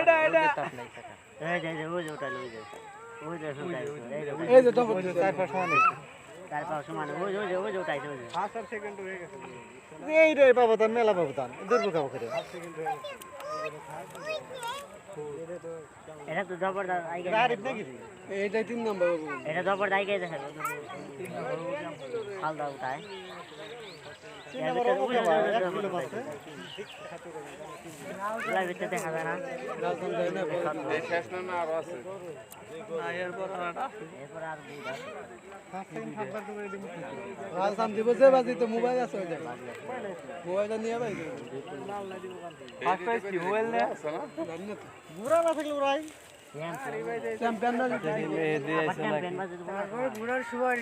এটা এই যে ওই যে ওটা লই যাও ওই যে এই যে ডবল চার পাঁচ মানে তার পাশে মানে ওই যে ওটাইছে ওই যে 5 সেকেন্ড হয়ে গেছে এই রে বাবা তান মেলা বাবা তান দুর্গ কাম করে 5 সেকেন্ড হয়ে গেছে এটা তো জবরদস্ত আই গেছে আরিফ নাকি এইটাই 3 নাম্বার এটা জবরদস্ত আই গেছে 3 নাম্বার হালদা উঠায় লাইভ এতে দেখা যায় না এই শেষ না আরো আছে এরপর আর রাজধান দিব যে বাজি তো মোবাইল আছে ওই জায়গায় মোবাইলটা নিয়ে ভাই ফার্স্ট প্রাইজ কি মোবাইল নে আছে না জানি না বুড়া না থাকলে ওরাই চ্যাম্পিয়ন না দিতে দিয়ে আছে তারপর বুড়ার সুবাই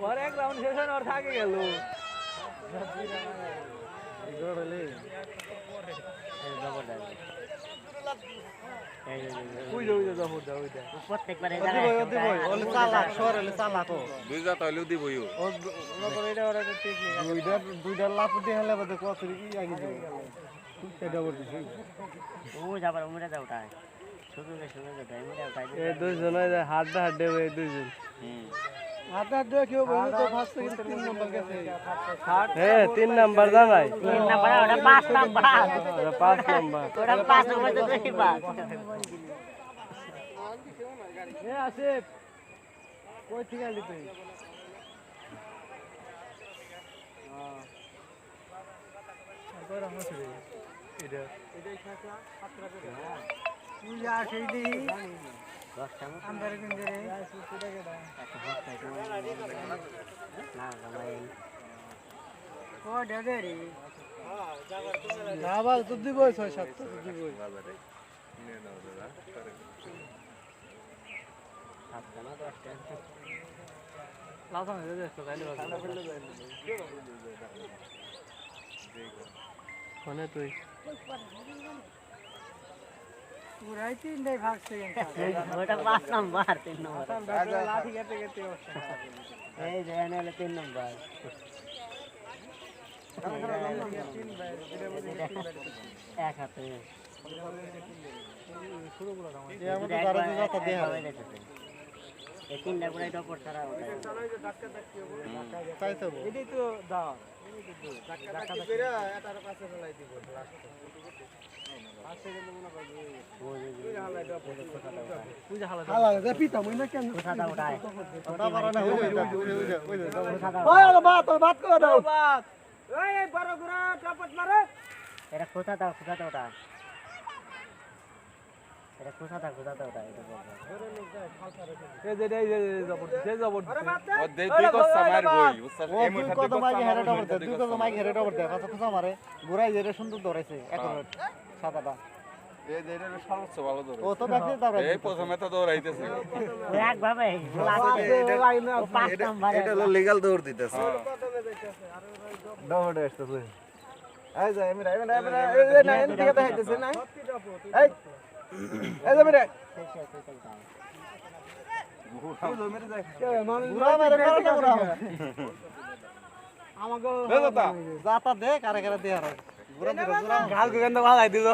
পরে এক রাউন্ড শেষ হন আর থাকে গেল প্রত্যেকবারে চালাক শহর হলে চালাক দুই জাত হইলেও দিবই দুইটা লাভ দিয়ে হলে বাদে কত কি আগে যাবে সেটা বলতেছি ও যাবার উমরা দাও ওটাই শুধু দাও উমরা ওটাই এই দুইজন হাড্ডা হাড্ডে ওই দুইজন হাড্ডা হাড্ডে কেউ বলে তো ফার্স্ট সেকেন্ড 3 নাম্বার গেছে হ্যাঁ 3 নাম্বার জানাই 3 নাম্বার ওটা 5 নাম্বার ওটা 5 নাম্বার ওটা 5 নাম্বার তো বেশি পাস এ আসিফ কই থেকে আলি তুই তোরা হচ্ছে এটা এটাই খাসা 17 করে তুই যা সেই দি 10 টাকা আমরা কিনতে রে না ভাই ও ডেডে রে না বাল তো দিব 6-7 তো দিব বাজারে নিয়ে নাও দাদা আপনারা 10 টাকা লাউসা না দে তো গাইলে কোনে তুই পুরাই 3 টাই ভাগ সেকেন্ড ওটা 5 নাম্বার 3 নাম্বার লাঠি কেটে কেটে এই যে এনে 3 নাম্বার এক হাতে শুরু করে দাও এর মধ্যে আরো যত দেয়া হবে এই তিনটা করে টপর ছাড়া ওটা তাই তো এটাই তো দাও ধাক্কা করে এটার পাশে ফেলাই দিব লাস্ট 5 সেকেন্ড মনে করবে পূজা হালা দে পিতা মইনা কেন কোথাটা ওটায় ওটা বড় না ওই বাত করে দাও বাত এই বড় গুড়া টপট মারে এটা কোথাটা ওটা এটা কোথাটা ওটা এটা এই যে জবর ও দেই দুই কস সামার বই উস্তাদ ও তুই কত মাইকে হেরে টপট দে তুই কত মাইকে হেরে টপট দে কত খুশা মারে গুড়াই যে সুন্দর ধরেছে এখন সাদাটা এই দেরে সর্বোচ্চ ভালো ধরে ও তো দেখতে দাও এই প্রথমে তো দৌড়াইতেছে এক ভাবে এটা হলো লিগ্যাল দৌড় দিতেছে দৌড় আসতেছে এই যে আমি রাইবেন এই না এদিকে দেখাইতেছে না এই এই যে মেরে গুড়া মেরে করে না গুড়া আমাগো যাতা দে কারে কারে দে আর গুড়া গাল গন্ধ ভাগাই দিল